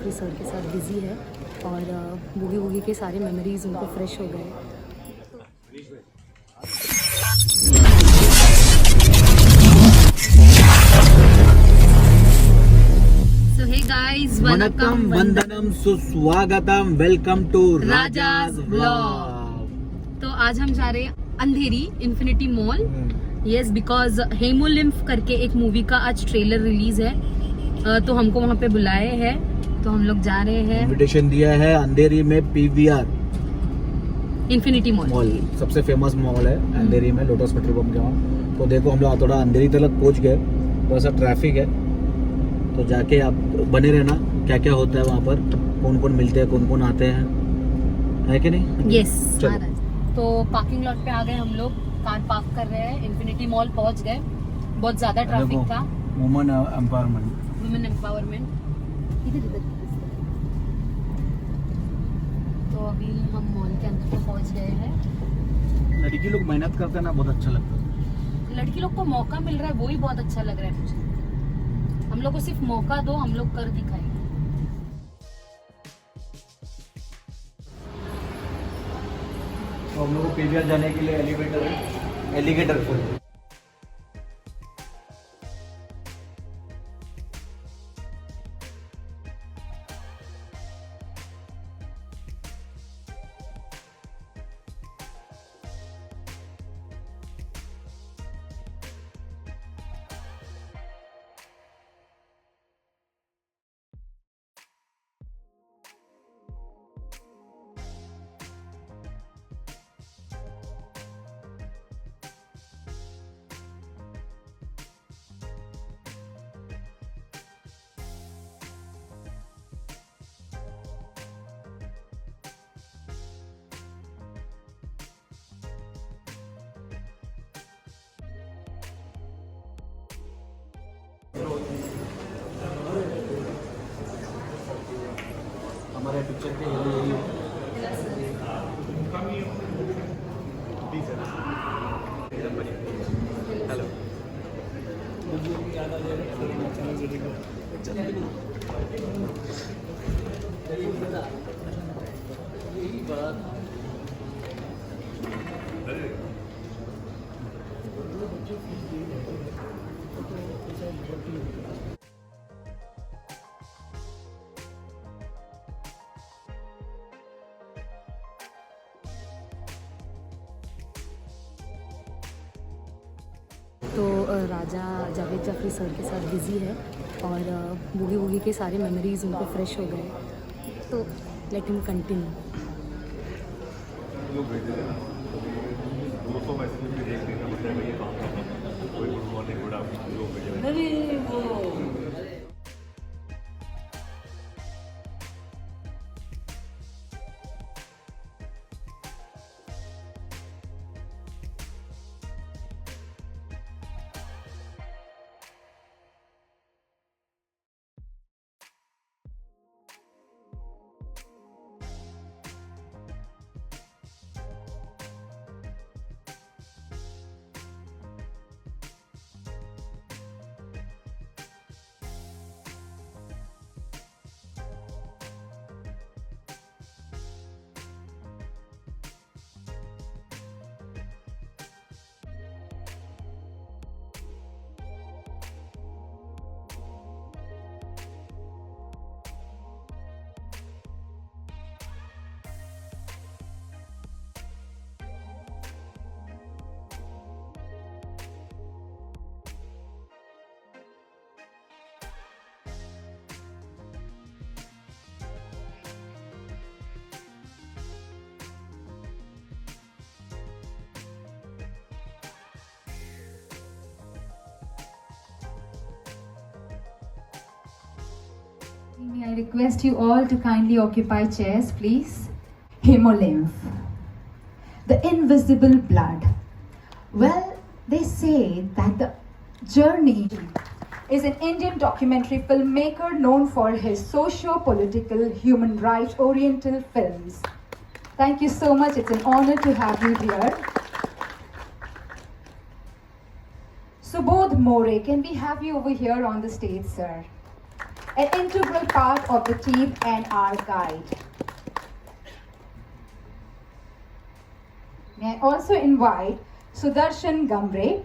Jafri sir के साथ busy है और बूगी वूगी के सारे मेमोरीज उनको फ्रेश हो गए। So hey guys, वनकम वंदनम सुस्वागतम, वेलकम टू राजाज व्लॉग। तो आज हम जा रहे हैं Andheri infinity mall. Yes, because haemolymph करके एक मूवी का आज ट्रेलर रिलीज है, तो हमको वहाँ पे बुलाए हैं, तो हम लोग जा रहे हैं। इनविटेशन दिया है अंधेरी में पीवीआर इन्फिनिटी मॉल सबसे फेमस मॉल है अंधेरी में, लोटस पेट्रोल पंप के वहाँ। तो देखो हम लोग थोड़ा अंधेरी तक पहुँच गए, थोड़ा सा ट्रैफिक है, तो जाके आप बने रहना क्या क्या होता है वहाँ पर, कौन कौन मिलते हैं, कौन कौन आते हैं, है कि नहीं? यस। तो पार्किंग लॉट पे आ गए हम लोग, कार पार्क कर रहे हैं, इन्फिनिटी मॉल पहुंच गए। बहुत ज्यादा ट्रैफिक था। वुमेन एम्पावरमेंट, वुमेन एम्पावरमेंट इधर। तो अभी हम मॉल के अंदर तो पहुंच गए हैं। लड़की लोग मेहनत करते हैं ना, बहुत अच्छा लगता है। लड़की लोग को मौका मिल रहा है, वो ही बहुत अच्छा लग रहा है मुझे। हम लोग को सिर्फ मौका दो, हम लोग कर दिखाएंगे। तो हम लोग को पीवीआर जाने के लिए एलिवेटर है, एलिगेटर फुल। हमारे पिक्चर के हेलो तो राजा जावेद जाफरी सर के साथ बिजी है और बूगी वूगी के सारे मेमोरीज उनको फ्रेश हो गए, तो let him continue. I request you all to kindly occupy chairs, please. Hemolymph, the invisible blood. Well, they say that the journey is an Indian documentary filmmaker known for his socio-political, human rights oriental films. Thank you so much. It's an honor to have you here. Subodh More, can we have you over here on the stage, sir? an integral part of the team and our guide. May I also invite Sudarshan Gambre,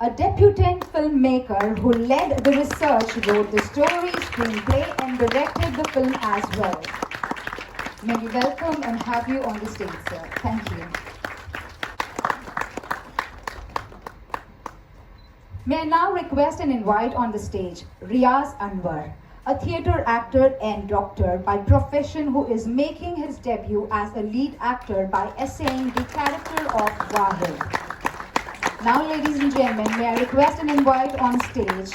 a debutant filmmaker who led the research, wrote the story, screenplay, and directed the film as well. May we welcome and have you on the stage, sir. Thank you. May I now request and invite on the stage Riaz Anwar, a theatre actor and doctor by profession who is making his debut as a lead actor by essaying the character of Wahid. Now, ladies and gentlemen, may I request and invite on stage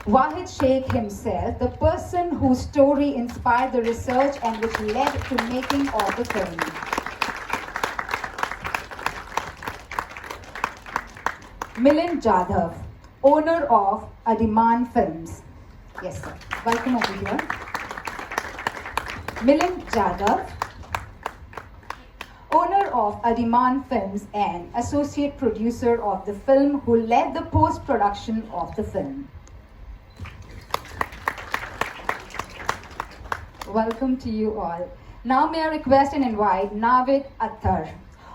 Wahid Sheikh himself, the person whose story inspired the research and which led to making of the film. Milind Jadhav, owner of Adiman Films. Yes, sir. Welcome over here. Milind Jadhav, owner of Adiman Films and associate producer of the film, who led the post-production of the film. Welcome to you all. Now may I request and invite Navid Attar,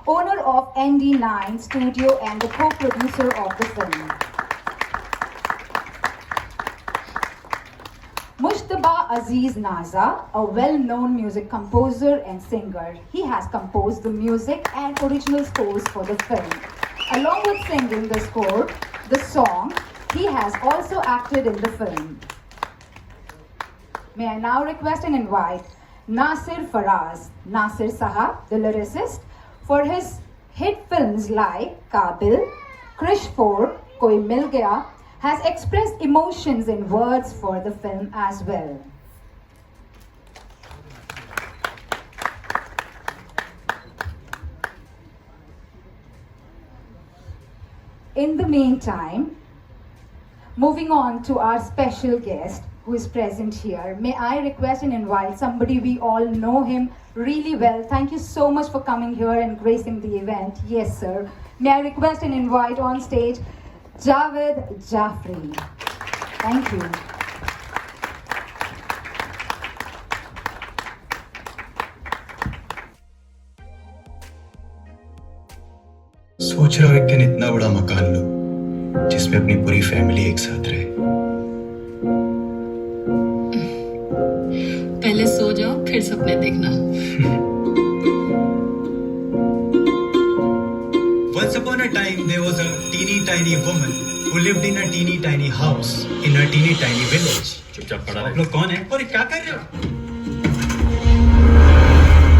owner of ND9 Studio and the co-producer of the film. Mushtaba Aziz Naza, a well-known music composer and singer. He has composed the music and original scores for the film. Along with singing the score, the song, he has also acted in the film. May I now request and invite Nasir Faraz, Nasir Sahab, the lyricist, for his hit films like Kabil, Krish 4, Koi Mil Gaya, has expressed emotions in words for the film as well. In the meantime, moving on to our special guest who is present here, may I request and invite somebody we all know him really well. Thank you so much for coming here and gracing the event. Yes, sir. May I request and invite on stage Javed Jafri. Thank you. सोच रहा हूँ एक दिन इतना बड़ा मकान लूं जिसमें अपनी पूरी फैमिली एक साथ रहे। पहले सो जाओ फिर सपने देखना। Once upon a time, there was a teeny tiny woman who lived in a teeny tiny house in a teeny tiny village. चुपचाप पड़ा रहे। आप लोग कौन हैं? और क्या कर रहे हो?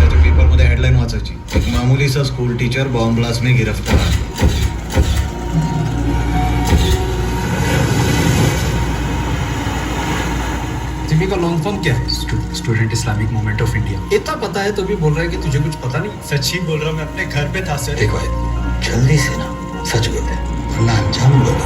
त्याच्या पेपरमध्ये हेडलाईन वाचायची, एक मामूली सा स्कूल टीचर बॉम्ब ब्लास्ट में गिरफ्तार। जिमी का लॉन्ग फॉर्म क्या है? Student Islamic movement of India. इतना पता है तो भी बोल रहा है कि तुझे कुछ पता नहीं। सच ही बोल रहा हूँ, मैं अपने घर पे था सर। देखो जल्दी से ना सच बोले वरना अंजाम बदल।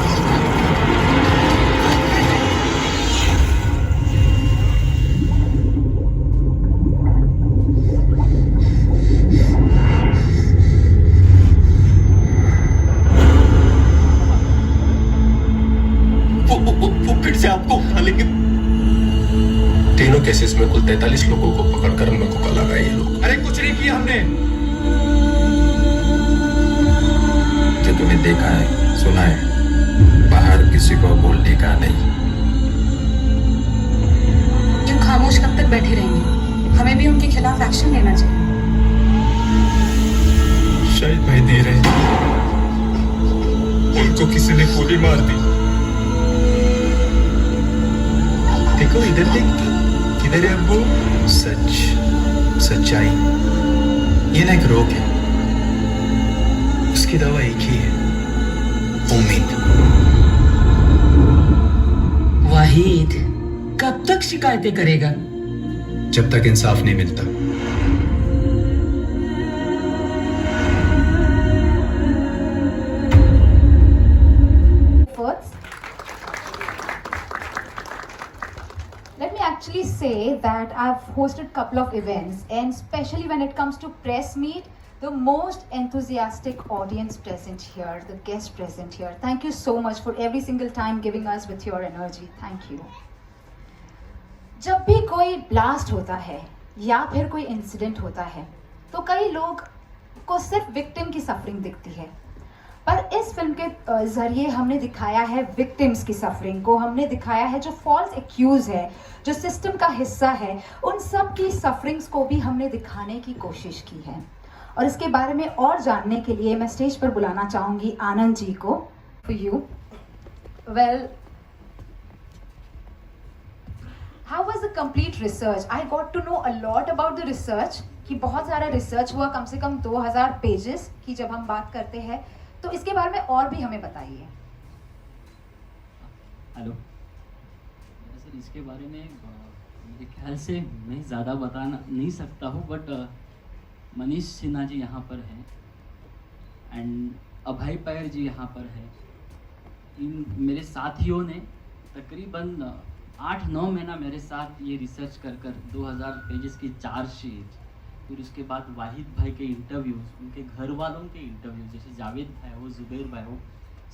वो फिर से आपको उठा लेंगे। तीनों केसेस में कुल 43 लोगों को पकड़कर उन लोगों को लगा ये लोग। अरे कुछ नहीं किया हमने। जो तुम्हें देखा है सुना है बाहर किसी को बोलने का नहीं। क्यों खामोश कब तक बैठे रहेंगे? हमें भी उनके खिलाफ एक्शन लेना चाहिए। शायद भाई दे रहे हैं, उनको किसी ने गोली मार दी। देखो इधर देख, किधर है वो? सच, सच्चाई ये ना एक रोग है, उसकी दवा एक ही है, उम्मीद। वाहिद कब तक शिकायतें करेगा? जब तक इंसाफ नहीं मिलता। Let me actually say that I've hosted a couple of events, and especially when it comes to press meet, the most enthusiastic audience present here, the guests present here. Thank you so much for every single time giving us with your energy. Thank you. जब भी कोई blast होता है या फिर कोई incident होता है तो कई लोग को सिर्फ विक्टिम की सफरिंग दिखती है, पर इस फिल्म के जरिए हमने दिखाया है विक्टिम्स की सफरिंग को, हमने दिखाया है जो फॉल्स एक्यूज है, जो सिस्टम का हिस्सा है, उन सब की सफरिंग्स को भी हमने दिखाने की कोशिश की है। और इसके बारे में और जानने के लिए मैं स्टेज पर बुलाना चाहूंगी आनंद जी को। For you, well, how was the complete research? I got to know a lot about the research कि बहुत सारा रिसर्च हुआ, कम से कम 2000 पेजेस की जब हम बात करते हैं, तो इसके बारे में और भी हमें बताइए। हेलो सर, इसके बारे में मेरे ख्याल से मैं ज़्यादा बता नहीं सकता हूँ, बट मनीष सिन्हा जी यहाँ पर हैं एंड अभय पैर जी यहाँ पर है। इन मेरे साथियों ने तकरीबन 8-9 महीना मेरे साथ ये रिसर्च कर 2000 पेजेस की चार्जशीट, फिर उसके बाद वाहिद भाई के इंटरव्यूज़, उनके घर वालों के इंटरव्यूज़, जैसे जावेद भाई हो, जुबैर भाई हो,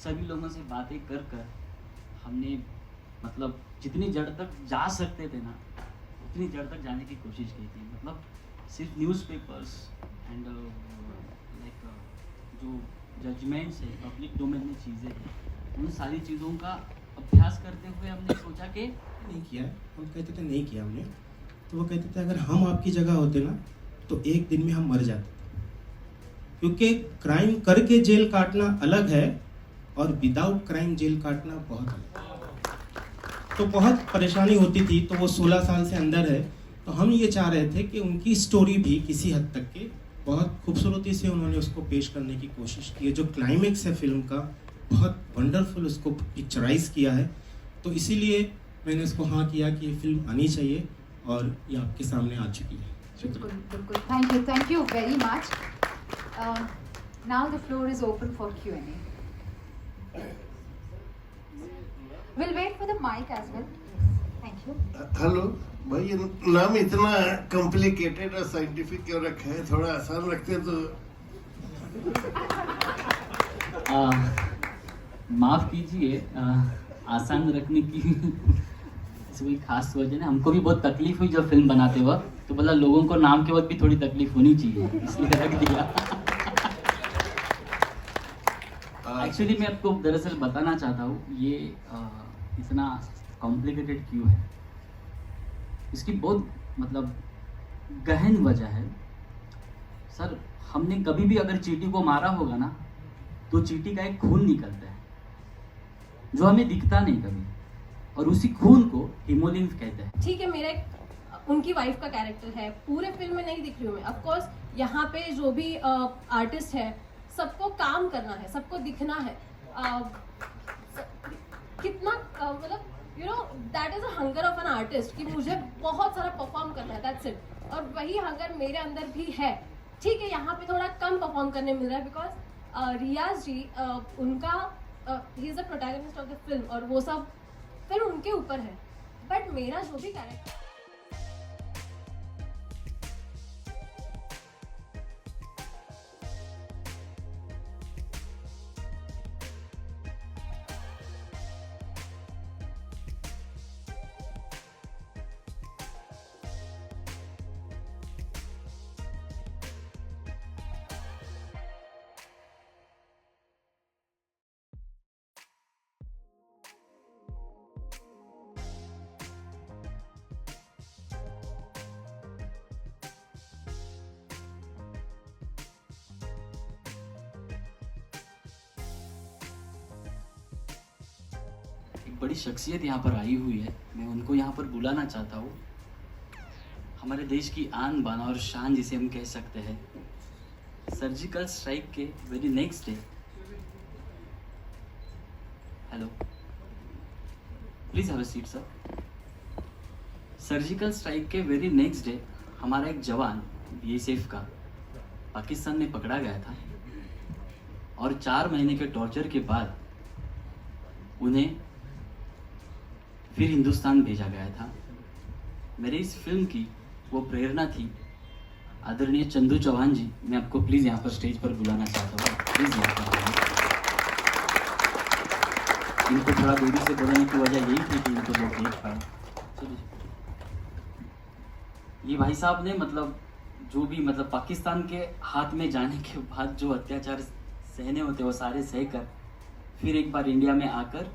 सभी लोगों से बातें कर हमने मतलब जितनी जड़ तक जा सकते थे ना उतनी जड़ तक जाने की कोशिश की थी। मतलब सिर्फ न्यूज़पेपर्स एंड लाइक जो जजमेंट्स है, पब्लिक डोमेन में चीज़ें हैं, उन सारी चीज़ों का अभ्यास करते हुए हमने सोचा कि नहीं किया है। हम कहते थे नहीं किया हमने, तो वो कहते थे अगर हम आपकी जगह होते ना तो एक दिन में हम मर जाते, क्योंकि क्राइम करके जेल काटना अलग है और विदाउट क्राइम जेल काटना बहुत अलग है। तो बहुत परेशानी होती थी, तो वो 16 साल से अंदर है, तो हम ये चाह रहे थे कि उनकी स्टोरी भी किसी हद तक के बहुत खूबसूरती से उन्होंने उसको पेश करने की कोशिश की है। जो क्लाइमेक्स है फिल्म का बहुत वंडरफुल उसको पिक्चराइज किया है, तो इसीलिए मैंने उसको हाँ किया कि ये फिल्म आनी चाहिए और ये आपके सामने आ चुकी है। बिल्कुल बिल्कुल, thank you very much. Now the floor is open for Q&A. We'll wait for the mic as well. Thank you. Hello भाई, ये नाम इतना कॉम्प्लिकेटेड और साइंटिफिक क्यों रखा है? थोड़ा आसान रखते तो। माफ़ कीजिए, आसान रखने की ऐसी कोई खास वजह नहीं। हमको भी बहुत तकलीफ हुई जब फिल्म बनाते वक्त, तो बोला लोगों को नाम के वक्त भी थोड़ी तकलीफ होनी चाहिए, इसलिए रख दिया। एक्चुअली मैं आपको दरअसल बताना चाहता हूँ ये इतना कॉम्प्लिकेटेड क्यों है। इसकी बहुत मतलब गहन वजह है सर। हमने कभी भी अगर चींटी को मारा होगा ना, तो चींटी का एक खून निकलता है जो हमें दिखता नहीं कभी, और उसी खून को हीमोलिम्फ कहते हैं। ठीक है, मेरा उनकी वाइफ का कैरेक्टर है, पूरे फिल्म में नहीं दिख रही हूँ मैं। ऑफ कोर्स यहाँ पे जो भी आर्टिस्ट है सबको काम करना है, सबको दिखना है। कितना मतलब you know that is a hunger of an artist कि मुझे बहुत सारा परफॉर्म करना है, दैट्स इट। और वही हंगर मेरे अंदर भी है। ठीक है, यहाँ पे थोड़ा कम परफॉर्म करने मिल रहा है बिकॉज रियाज जी उनका he is the protagonist of the film और वो सब फिर उनके ऊपर है, बट मेरा जो भी कैरेक्टर बड़ी शख्सियत यहाँ पर आई हुई है, मैं उनको यहाँ पर बुलाना चाहता हूँ। हमारे देश की आन बान और शान जिसे हम कह सकते हैं। सर्जिकल स्ट्राइक के very next day, hello please have a seat sir. Surgical strike के वेरी नेक्स्ट डे हमारा एक जवान BSF का पाकिस्तान में पकड़ा गया था और 4 महीने के टॉर्चर के बाद उन्हें फिर हिंदुस्तान भेजा गया था। मेरे इस फिल्म की वो प्रेरणा थी आदरणीय चंदू चौहान जी। मैं आपको प्लीज़ यहाँ पर स्टेज पर बुलाना चाहता हूँ, प्लीज़ यहाँ पर आइए। इनको थोड़ा देरी से बोलने की वजह यही थी कि इनको लोग देख पाए। चलिए ये भाई साहब ने मतलब जो भी मतलब पाकिस्तान के हाथ में जाने के बाद जो अत्याचार सहने होते वो सारे सह कर फिर एक बार इंडिया में आकर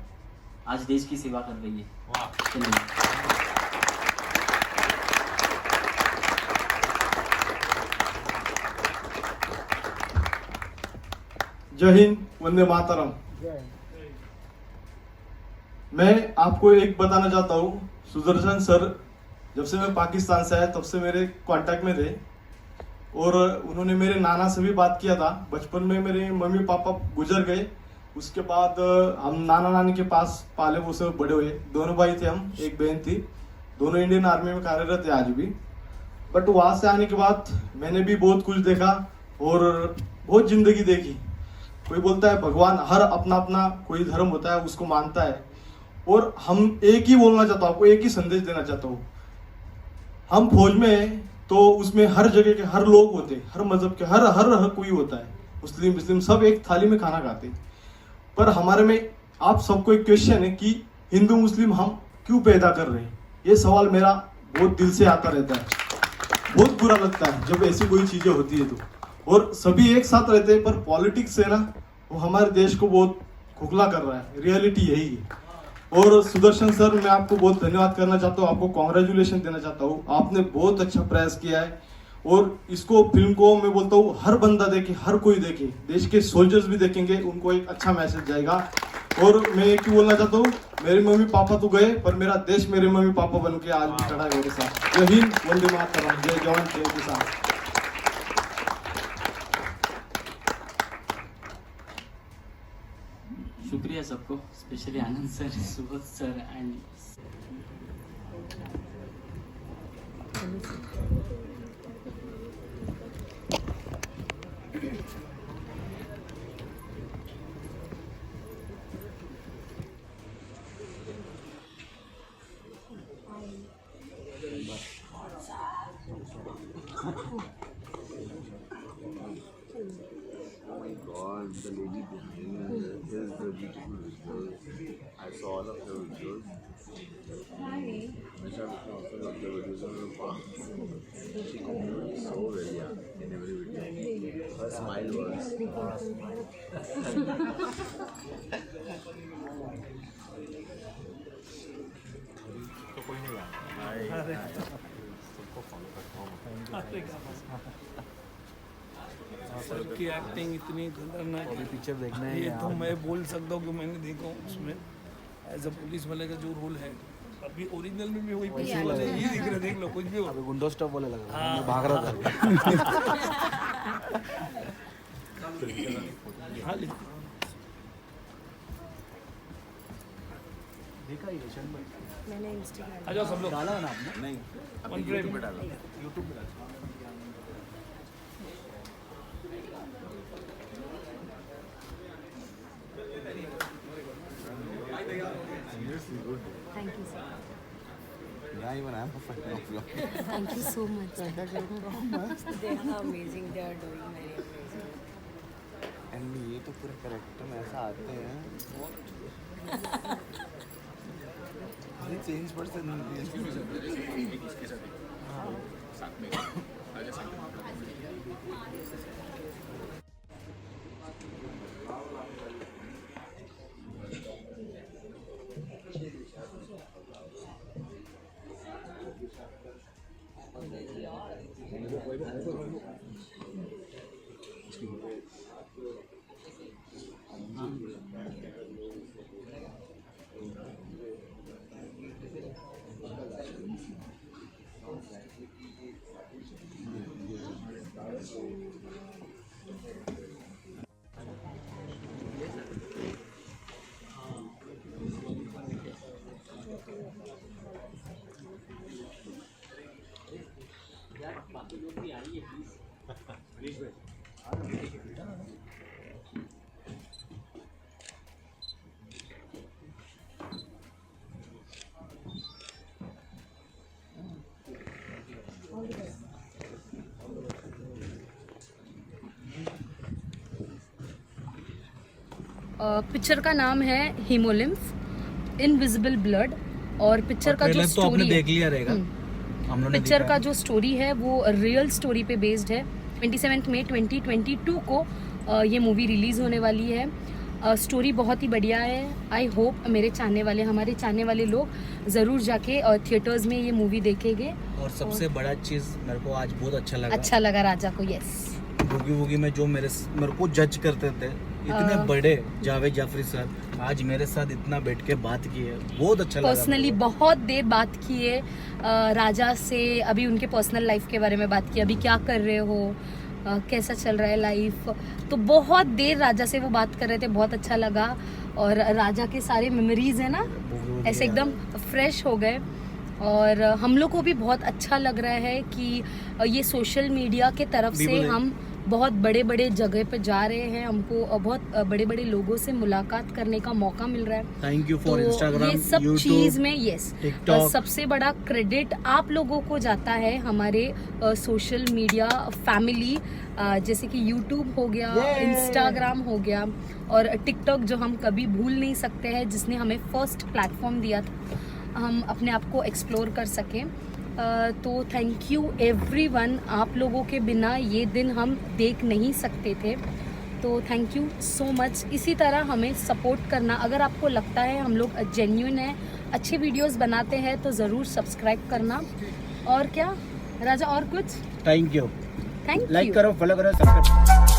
आज देश की सेवा कर रही है। चलिए। जय हिंद, वंदे मातरम। मैं आपको एक बताना चाहता हूँ, सुदर्शन सर जब से मैं पाकिस्तान से आया तब से मेरे कांटेक्ट में थे और उन्होंने मेरे नाना से भी बात किया था। बचपन में मेरे मम्मी पापा गुजर गए, उसके बाद हम नाना नानी के पास पाले वो से बड़े हुए। दोनों भाई थे हम, एक बहन थी, दोनों इंडियन आर्मी में कार्यरत है आज भी। बट वहाँ से आने के बाद मैंने भी बहुत कुछ देखा और बहुत जिंदगी देखी। कोई बोलता है भगवान, हर अपना अपना कोई धर्म होता है, उसको मानता है। और हम एक ही बोलना चाहता हूँ आपको, एक ही संदेश देना चाहता हूँ। हम फौज में हैं तो उसमें हर जगह के हर लोग होते, हर मजहब के हर कोई होता है, मुस्लिम सब एक थाली में खाना खाते। पर हमारे में आप सबको एक क्वेश्चन है कि हिंदू मुस्लिम हम क्यों पैदा कर रहे हैं। ये सवाल मेरा बहुत दिल से आता रहता है, बहुत बुरा लगता है जब ऐसी कोई चीजें होती है तो। और सभी एक साथ रहते हैं, पर पॉलिटिक्स है ना, वो हमारे देश को बहुत खोखला कर रहा है। रियलिटी यही है। और सुदर्शन सर, मैं आपको बहुत धन्यवाद करना चाहता हूँ, आपको कॉन्ग्रेचुलेशन देना चाहता हूँ। आपने बहुत अच्छा प्रयास किया है और इसको फिल्म को मैं बोलता हूँ हर बंदा देखे, हर कोई देखे, देश के सोल्जर्स भी देखेंगे, उनको एक अच्छा मैसेज जाएगा। और मैं एक ही बोलना चाहता हूँ, मेरे मम्मी पापा तो गए पर मेरा देश मेरे मम्मी पापा बन के आज भी खड़ा है मेरे साथ। जय हिंद, वंदे मातरम, जय जवान जय किसान। शुक्रिया सबको, specially Anand sir, Subodh sir and God, the lady is the beautiful visuals. I saw all of your videos. Nisha also loved the videos of the past. She looked so well, yeah, in every video. Her smile was sir की acting इतनी खतरनाक है, picture देखना है ये तो मैं बोल सकता हूँ कि मैंने देखा हूँ उसमें एज अ पुलिस वाले का जो रोल है। अभी ओरिजिनल में भी वही पुलिस वाले ये दिख रहे, देख लो कुछ भी हो। अभी गुंडो स्टॉप बोले लगा, मैं भाग रहा था। हाँ, देखा ही है मैंने इंस्टाग्राम आ जाओ सब लोग। डाला ना आपने? नहीं, वन फ्रेम पे डाला। यूट्यूब पे डाला। Seriously good. Thank you sir, Yeah, even I'm a fan of you. Thank you so much. They are amazing. They are doing very amazing. And ये तो पूरे कैरेक्टर में ऐसा आते हैं। ये चेंज पर्सन पिक्चर का नाम है हीमोलिम्फ, इनविजिबल ब्लड। और पिक्चर का जो तो आपने स्टोरी देख लिया रहेगा। हम लोगों ने पिक्चर देखा का है। जो स्टोरी है वो रियल स्टोरी पे बेस्ड है। 27 मई 2022 को ये मूवी रिलीज़ होने वाली है। स्टोरी बहुत ही बढ़िया है। आई होप मेरे हमारे चाहने वाले लोग ज़रूर जाके थिएटर्स में ये मूवी देखेंगे। और सबसे बड़ा चीज़ मेरे को आज बहुत अच्छा लगा राजा को। यस, बूगी वूगी में जो मेरे को जज करते थे इतने बड़े जावेद जाफरी सर आज मेरे साथ इतना बैठ के बात की है, बहुत अच्छा लगा। पर्सनली बहुत देर बात की है राजा से। अभी उनके पर्सनल लाइफ के बारे में बात की, अभी क्या कर रहे हो, कैसा चल रहा है लाइफ। तो बहुत देर राजा से वो बात कर रहे थे, बहुत अच्छा लगा। और राजा के सारे मेमोरीज है ना ऐसे एकदम फ्रेश हो गए। और हम लोग को भी बहुत अच्छा लग रहा है कि ये सोशल मीडिया के तरफ से हम बहुत बड़े बड़े जगह पे जा रहे हैं। हमको बहुत बड़े बड़े लोगों से मुलाकात करने का मौका मिल रहा है। थैंक यू फॉर इंस्टाग्राम, ये सब चीज़ में TikTok। सबसे बड़ा क्रेडिट आप लोगों को जाता है, हमारे सोशल मीडिया फैमिली, जैसे कि यूट्यूब हो गया, इंस्टाग्राम हो गया और टिकटॉक, जो हम कभी भूल नहीं सकते हैं, जिसने हमें फर्स्ट प्लेटफॉर्म दिया था हम अपने आप को एक्सप्लोर कर सकें। तो थैंक यू एवरीवन, आप लोगों के बिना ये दिन हम देख नहीं सकते थे। तो थैंक यू सो मच। इसी तरह हमें सपोर्ट करना। अगर आपको लगता है हम लोग जेन्युइन है, अच्छे वीडियोस बनाते हैं, तो ज़रूर सब्सक्राइब करना। और क्या राजा, और कुछ? Thank you. Thank you. Like करो, फॉलो करो, सब्सक्राइब।